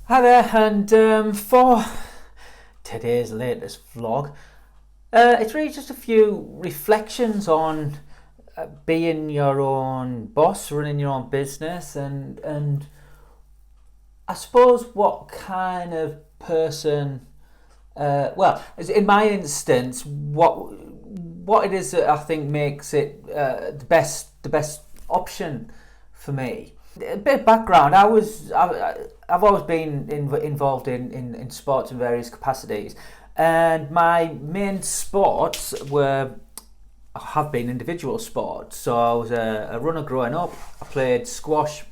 Hi there, and for today's latest vlog, it's really just a few reflections on being your own boss, running your own business, and I suppose what kind of person, as in my instance, what it is that I think makes it the best option for me. A bit of background: I've always been involved in sports in various capacities, and my main sports have been individual sports. So I was a runner growing up. I played squash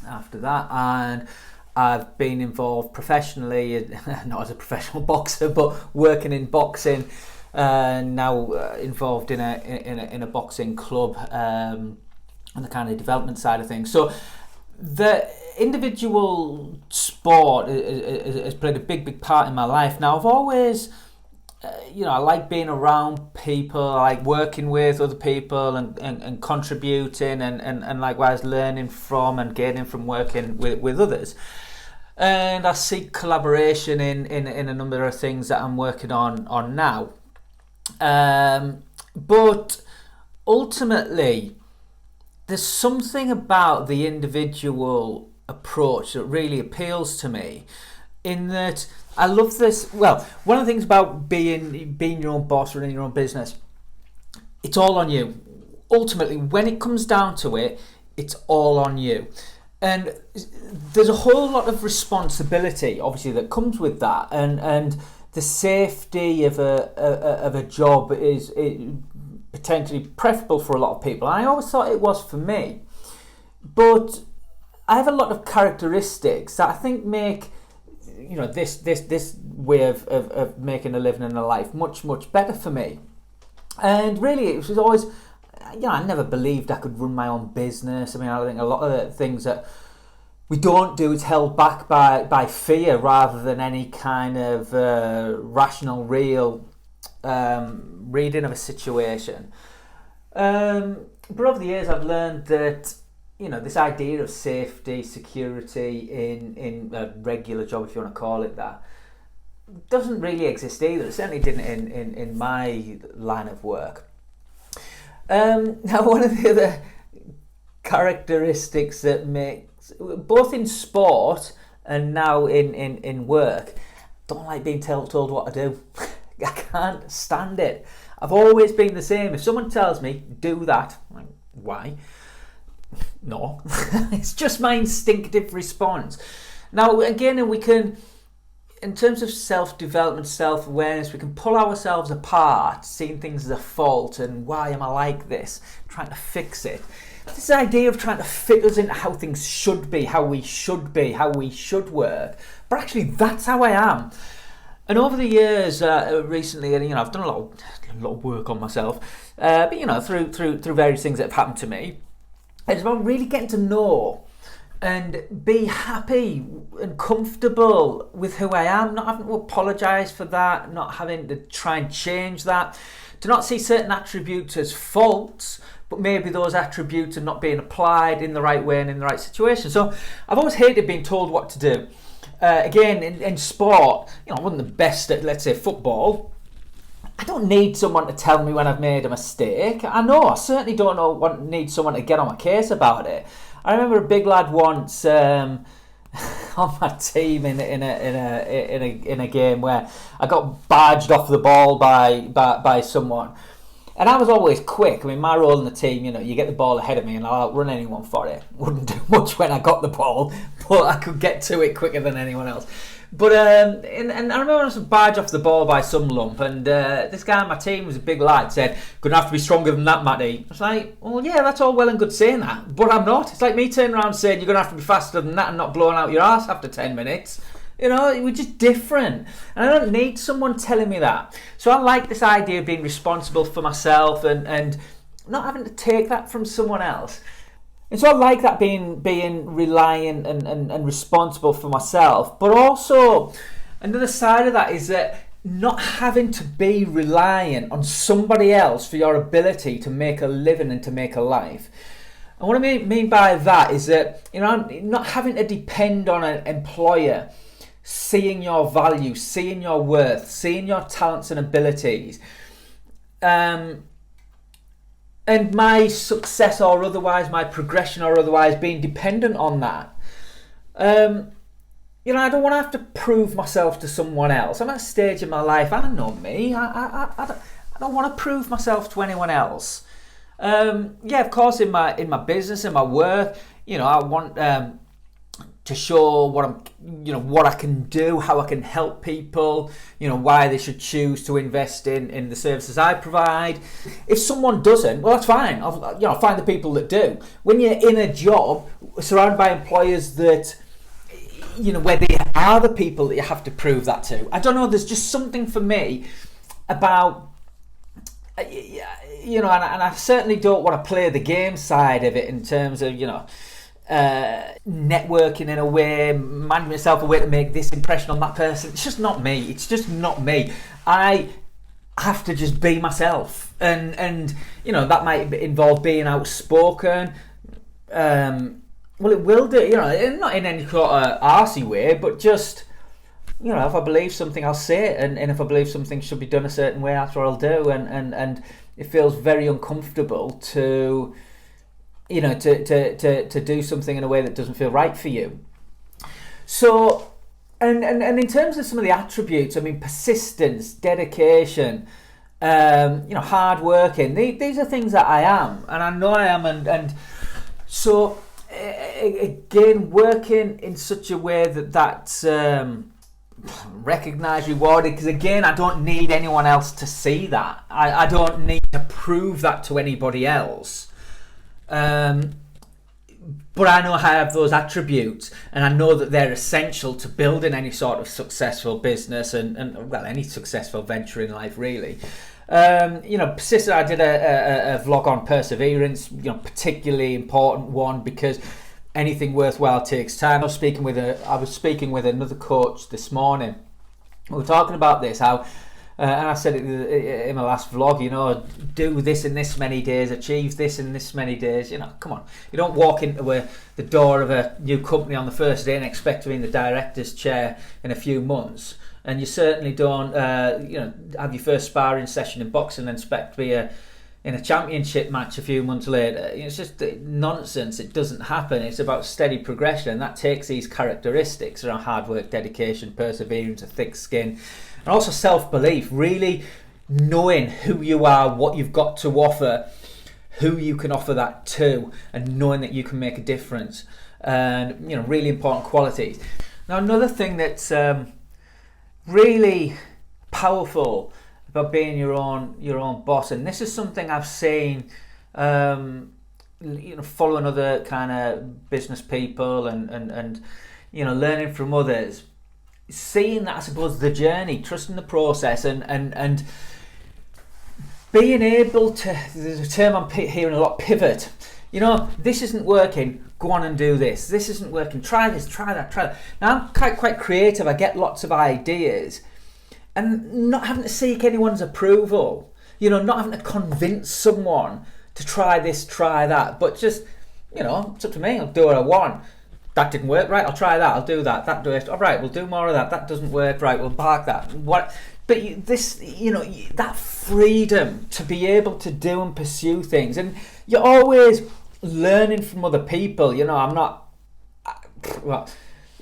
after that, and I've been involved professionally, not as a professional boxer, but working in boxing. Now involved in a boxing club. On the kind of development side of things. So the individual sport has played a big part in my life. Now I've always, I like being around people, I like working with other people and contributing and likewise learning from and gaining from working with others. And I seek collaboration in a number of things that I'm working on now. But ultimately, there's something about the individual approach that really appeals to me, in that I love this. Well, one of the things about being your own boss, running your own business, it's all on you. Ultimately, when it comes down to it, it's all on you. And there's a whole lot of responsibility, obviously, that comes with that. And the safety of a job is potentially preferable for a lot of people. And I always thought it was for me. But I have a lot of characteristics that I think make this way of making a living and a life much better for me. And really, it was always, I never believed I could run my own business. I mean, I think a lot of the things that we don't do is held back by fear rather than any kind of rational, real reading of a situation. But over the years, I've learned that this idea of safety, security in a regular job, if you want to call it that, doesn't really exist either. It certainly didn't in my line of work. Now, one of the other characteristics that makes, both in sport and now in work, don't like being told what to do. I can't stand it. I've always been the same. If someone tells me, do that, I'm like, why? No. It's just my instinctive response. Now, again, we can, in terms of self-development, self-awareness, we can pull ourselves apart, seeing things as a fault and why am I like this, trying to fix it. This idea of trying to fit us into how things should be, how we should work. But actually, that's how I am. And over the years, recently, and I've done a lot of work on myself. But through various things that have happened to me, it's about really getting to know and be happy and comfortable with who I am, not having to apologise for that, not having to try and change that, to not see certain attributes as faults, but maybe those attributes are not being applied in the right way and in the right situation. So I've always hated being told what to do. Again, in sport, I wasn't the best at, let's say, football. I don't need someone to tell me when I've made a mistake. I certainly don't need someone to get on my case about it. I remember a big lad once on my team in a game where I got barged off the ball by someone. And I was always quick. I mean, my role in the team, you get the ball ahead of me and I'll outrun anyone for it. Wouldn't do much when I got the ball, but I could get to it quicker than anyone else. But and I remember I was barged off the ball by some lump, and this guy on my team was a big lad, said, "Gonna have to be stronger than that, Matty." I was like, well, yeah, that's all well and good saying that, but I'm not. It's like me turning around saying you're gonna have to be faster than that and not blowing out your ass after 10 minutes. We're just different. And I don't need someone telling me that. So I like this idea of being responsible for myself and not having to take that from someone else. And so I like that being reliant and responsible for myself. But also, another side of that is that not having to be reliant on somebody else for your ability to make a living and to make a life. And what I mean by that is that, not having to depend on an employer seeing your value, seeing your worth, seeing your talents and abilities, and my success or otherwise, my progression or otherwise being dependent on that. I don't want to have to prove myself to someone else. I'm at a stage in my life, I know me, I don't want to prove myself to anyone else. Of course, in my business, in my work, I want to show what I can do, how I can help people, why they should choose to invest in the services I provide. If someone doesn't, well, that's fine. I'll find the people that do. When you're in a job surrounded by employers that, where they are the people that you have to prove that to, I don't know, there's just something for me about, and I certainly don't want to play the game side of it in terms of, networking in a way, managing myself a way to make this impression on that person. It's just not me. I have to just be myself, and that might involve being outspoken. Well, it will do, not in any sort of arsey way, but just, if I believe something, I'll say it, and if I believe something should be done a certain way, that's what I'll do, and it feels very uncomfortable to do something in a way that doesn't feel right for you. So, and in terms of some of the attributes, persistence, dedication, hard working, these are things that I am, and I know I am, and so again, working in such a way that's recognised, rewarded, because again, I don't need anyone else to see that. I don't need to prove that to anybody else. But I know I have those attributes, and I know that they're essential to building any sort of successful business and any successful venture in life, really. Persistence. I did a vlog on perseverance, particularly important one, because anything worthwhile takes time. I was speaking with another coach this morning. We were talking about this, how, and I said it in my last vlog, do this in this many days, achieve this in this many days. Come on. You don't walk into the door of a new company on the first day and expect to be in the director's chair in a few months. And you certainly don't, have your first sparring session in boxing and expect to be in a championship match a few months later. It's just nonsense. It doesn't happen. It's about steady progression, and that takes these characteristics around hard work, dedication, perseverance, a thick skin, and also self-belief, really knowing who you are, what you've got to offer, who you can offer that to, and knowing that you can make a difference. And, really important qualities. Now, another thing that's really powerful about being your own boss, and this is something I've seen, following other kind of business people and learning from others, seeing that, I suppose, the journey, trusting the process, and being able to, there's a term I'm hearing a lot, pivot. This isn't working, go on and do this. This isn't working, try this, try that, try that. Now, I'm quite creative. I get lots of ideas, and not having to seek anyone's approval, not having to convince someone to try this, try that, but just, it's up to me. I'll do what I want. That didn't work, right? I'll try that. I'll do that. That do it. All right, we'll do more of that. That doesn't work, right? We'll park that. What? But that freedom to be able to do and pursue things, and you're always learning from other people. I'm not. Well,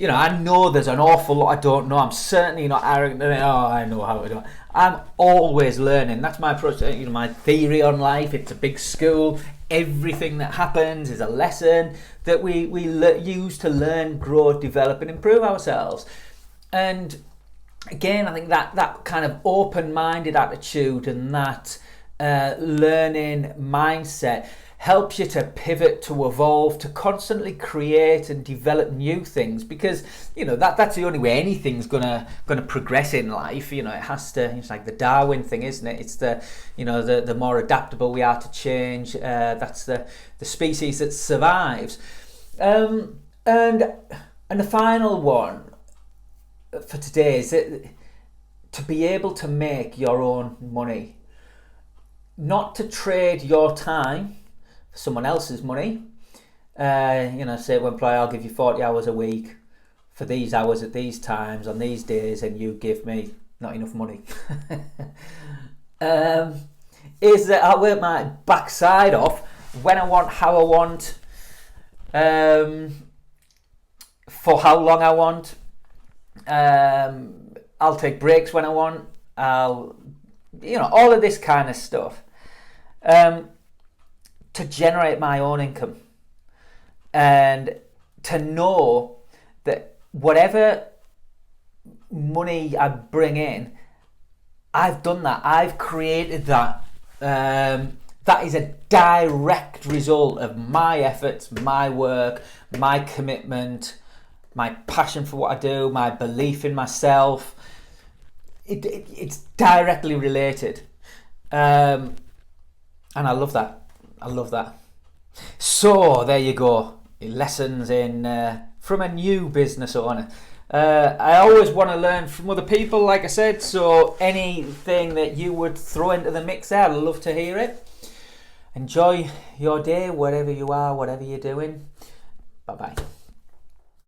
I know there's an awful lot I don't know. I'm certainly not arrogant. I know how to do it. I'm always learning. That's my approach. My theory on life. It's a big school. Everything that happens is a lesson that we use to learn, grow, develop, and improve ourselves. And again, I think that kind of open-minded attitude and that learning mindset helps you to pivot, to evolve, to constantly create and develop new things, because that's the only way anything's gonna progress in life. It has to. It's like the Darwin thing, isn't it? It's the more adaptable we are to change, that's the species that survives. And the final one for today is to be able to make your own money, not to trade your time for someone else's money, Say to an employer, I'll give you 40 hours a week for these hours at these times on these days, and you give me not enough money. Is that I work my backside off when I want, how I want, for how long I want. I'll take breaks when I want. All of this kind of stuff, to generate my own income, and to know that whatever money I bring in, I've done that. I've created that. That is a direct result of my efforts, my work, my commitment, my passion for what I do, my belief in myself. It's directly related. And I love that. So there you go. Lessons in from a new business owner. I always want to learn from other people, like I said, so anything that you would throw into the mix there, I'd love to hear it. Enjoy your day, wherever you are, whatever you're doing. Bye-bye.